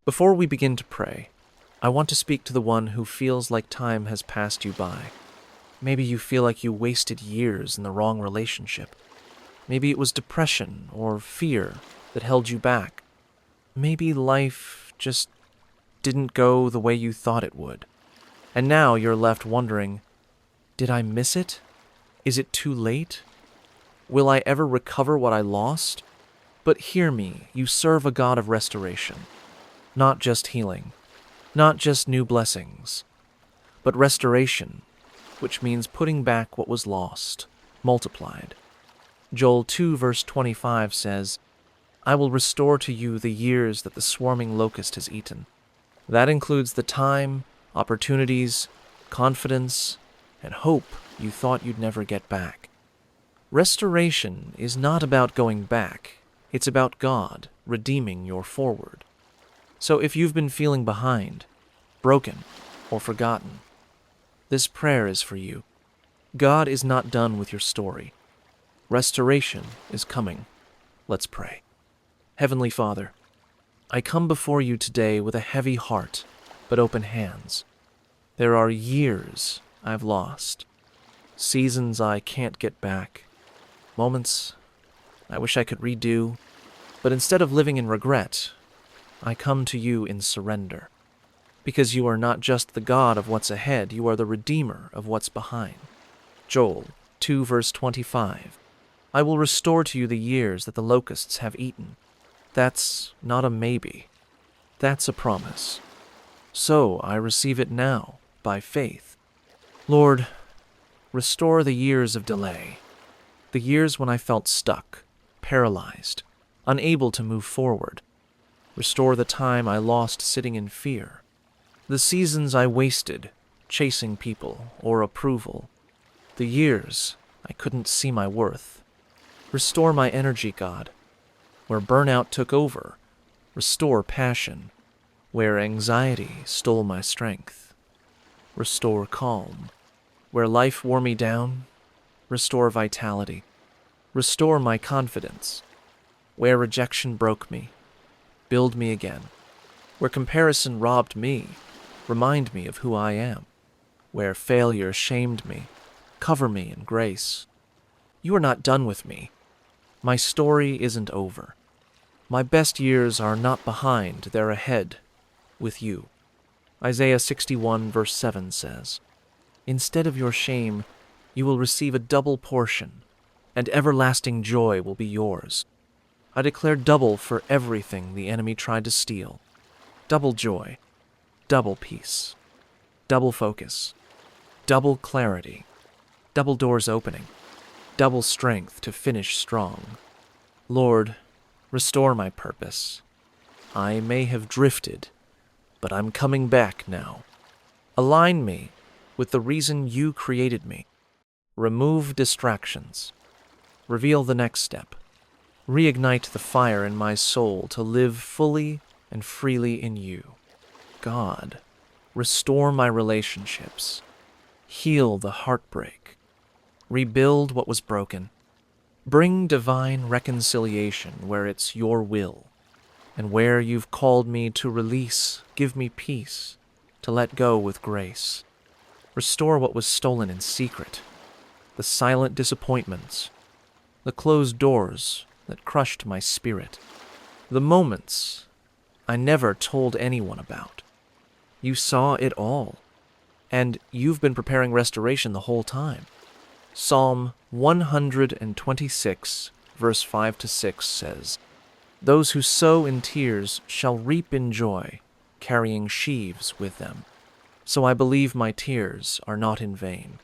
Before we begin to pray, I want to speak to the one who feels like time has passed you by. Maybe you feel like you wasted years in the wrong relationship. Maybe it was depression or fear that held you back. Maybe life just didn't go the way you thought it would. And now you're left wondering, did I miss it? Is it too late? Will I ever recover what I lost? But hear me, you serve a God of restoration. Not just healing, not just new blessings, but restoration, which means putting back what was lost, multiplied. Joel 2 verse 25 says, I will restore to you the years that the swarming locust has eaten. That includes the time, opportunities, confidence, and hope you thought you'd never get back. Restoration is not about going back. It's about God redeeming your forward. So if you've been feeling behind, broken, or forgotten, this prayer is for you. God is not done with your story. Restoration is coming. Let's pray. Heavenly Father, I come before you today with a heavy heart, but open hands. There are years I've lost, seasons I can't get back, moments I wish I could redo, but instead of living in regret, I come to you in surrender, because you are not just the God of what's ahead, you are the Redeemer of what's behind. Joel 2 verse 25, I will restore to you the years that the locusts have eaten. That's not a maybe. That's a promise. So I receive it now by faith. Lord, restore the years of delay, the years when I felt stuck, paralyzed, unable to move forward. Restore the time I lost sitting in fear, the seasons I wasted chasing people or approval, the years I couldn't see my worth. Restore my energy, God. Where burnout took over, restore passion. Where anxiety stole my strength, restore calm. Where life wore me down, restore vitality. Restore my confidence. Where rejection broke me, build me again. Where comparison robbed me, remind me of who I am. Where failure shamed me, cover me in grace. You are not done with me. My story isn't over. My best years are not behind, they're ahead, with you. Isaiah 61 verse 7 says, Instead of your shame, you will receive a double portion, and everlasting joy will be yours. I declare double for everything the enemy tried to steal. Double joy, double peace, double focus, double clarity, double doors opening, double strength to finish strong. Lord, restore my purpose. I may have drifted, but I'm coming back now. Align me with the reason you created me. Remove distractions. Reveal the next step. Reignite the fire in my soul to live fully and freely in you. God, restore my relationships. Heal the heartbreak. Rebuild what was broken. Bring divine reconciliation where it's your will. And where you've called me to release, give me peace, to let go with grace. Restore what was stolen in secret, the silent disappointments, the closed doors that crushed my spirit, the moments I never told anyone about. You saw it all, and you've been preparing restoration the whole time. Psalm 126, verse 5-6 says, Those who sow in tears shall reap in joy, carrying sheaves with them. So I believe my tears are not in vain.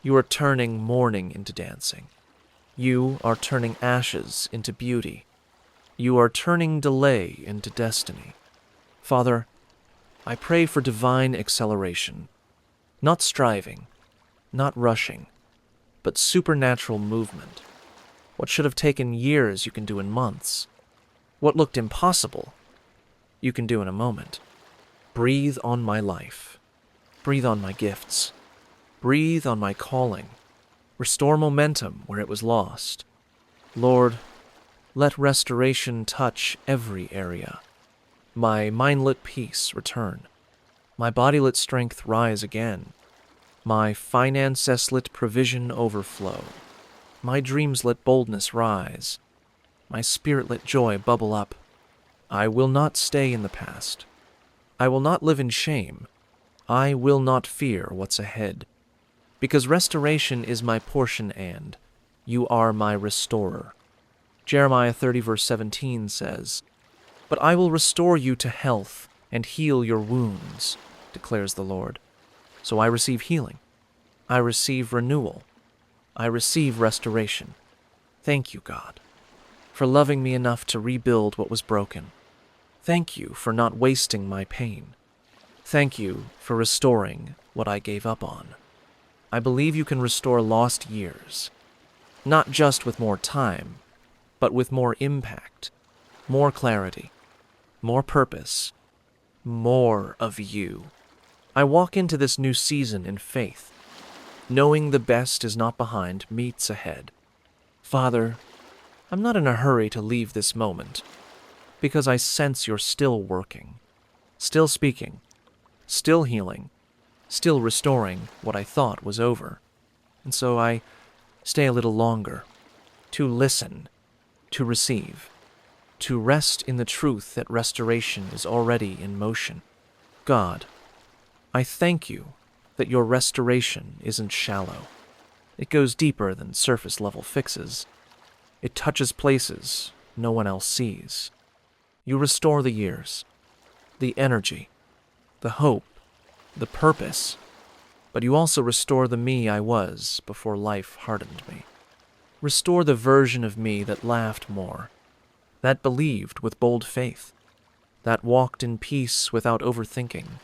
You are turning mourning into dancing. You are turning ashes into beauty. You are turning delay into destiny. Father, I pray for divine acceleration, not striving, not rushing, but supernatural movement. What should have taken years you can do in months. What looked impossible, you can do in a moment. Breathe on my life. Breathe on my gifts. Breathe on my calling. Restore momentum where it was lost. Lord, let restoration touch every area. My mind-lit peace return. My body-lit strength rise again. My finances-lit provision overflow. My dreams-lit boldness rise. My spirit-lit joy bubble up. I will not stay in the past. I will not live in shame. I will not fear what's ahead. Because restoration is my portion and you are my restorer. Jeremiah 30 verse 17 says, "But I will restore you to health and heal your wounds, declares the Lord." So I receive healing. I receive renewal. I receive restoration. Thank you, God, for loving me enough to rebuild what was broken. Thank you for not wasting my pain. Thank you for restoring what I gave up on. I believe you can restore lost years, not just with more time, but with more impact, more clarity, more purpose, more of you. I walk into this new season in faith, knowing the best is not behind, meets ahead. Father, I'm not in a hurry to leave this moment, because I sense you're still working, still speaking, still healing, still restoring what I thought was over. And so I stay a little longer, to listen, to receive, to rest in the truth that restoration is already in motion. God, I thank you that your restoration isn't shallow. It goes deeper than surface-level fixes. It touches places no one else sees. You restore the years, the energy, the hope, the purpose, but you also restore the me I was before life hardened me. Restore the version of me that laughed more, that believed with bold faith, that walked in peace without overthinking,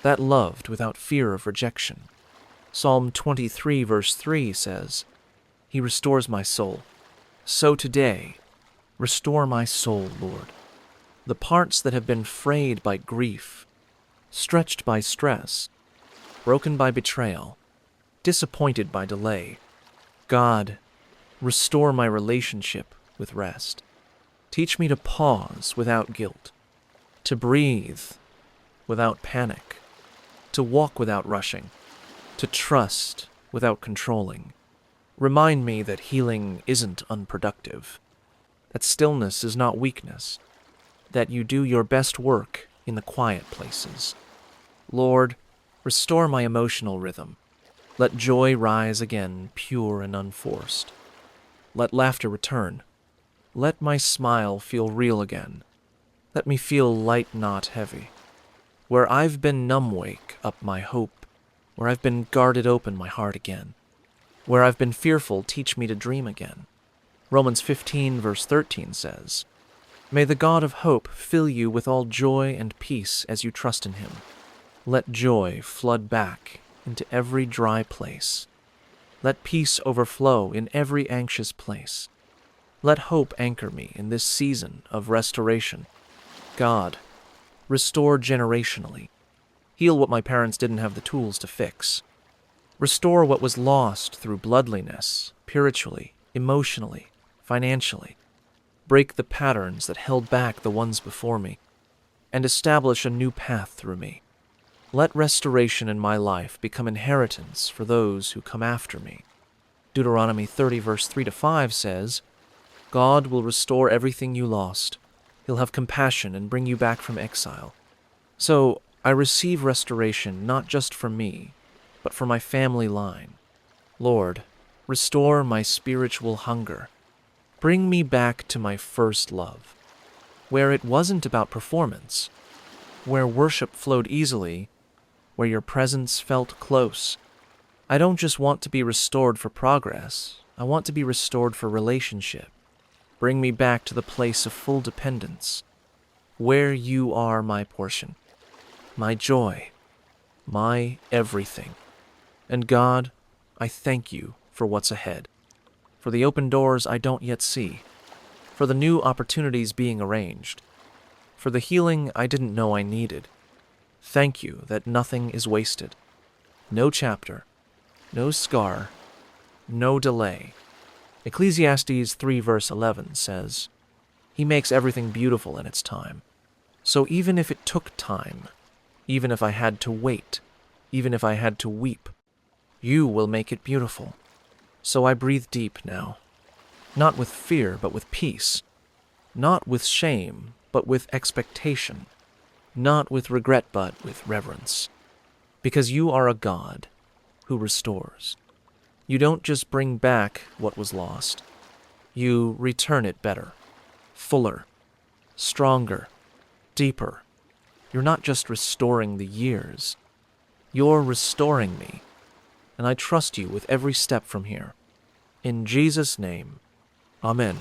that loved without fear of rejection. Psalm 23 verse 3 says, "He restores my soul." So today, restore my soul, Lord. The parts that have been frayed by grief, stretched by stress, broken by betrayal, disappointed by delay. God, restore my relationship with rest. Teach me to pause without guilt, to breathe without panic, to walk without rushing, to trust without controlling. Remind me that healing isn't unproductive, that stillness is not weakness, that you do your best work in the quiet places. Lord, restore my emotional rhythm. Let joy rise again, pure and unforced. Let laughter return. Let my smile feel real again. Let me feel light, not heavy. Where I've been numb, wake up my hope. Where I've been guarded, open my heart again. Where I've been fearful, teach me to dream again. Romans 15 verse 13 says, "May the God of hope fill you with all joy and peace as you trust in him. Let joy flood back into every dry place. Let peace overflow in every anxious place. Let hope anchor me in this season of restoration. God, restore generationally. Heal what my parents didn't have the tools to fix. Restore what was lost through bloodliness, spiritually, emotionally, financially. Break the patterns that held back the ones before me, and establish a new path through me. Let restoration in my life become inheritance for those who come after me." Deuteronomy 30 verse 3-5 says, "God will restore everything you lost. He'll have compassion and bring you back from exile." So I receive restoration not just for me, but for my family line. Lord, restore my spiritual hunger. Bring me back to my first love, where it wasn't about performance, where worship flowed easily, where your presence felt close. I don't just want to be restored for progress. I want to be restored for relationship. Bring me back to the place of full dependence, where you are my portion, my joy, my everything. And God, I thank you for what's ahead, for the open doors I don't yet see, for the new opportunities being arranged, for the healing I didn't know I needed. Thank you that nothing is wasted. No chapter, no scar, no delay. Ecclesiastes 3 verse 11 says, "He makes everything beautiful in its time." So even if it took time, even if I had to wait, even if I had to weep, you will make it beautiful. So I breathe deep now, not with fear, but with peace, not with shame, but with expectation, not with regret, but with reverence. Because you are a God who restores. You don't just bring back what was lost. You return it better, fuller, stronger, deeper. You're not just restoring the years. You're restoring me, and I trust you with every step from here. In Jesus' name, Amen.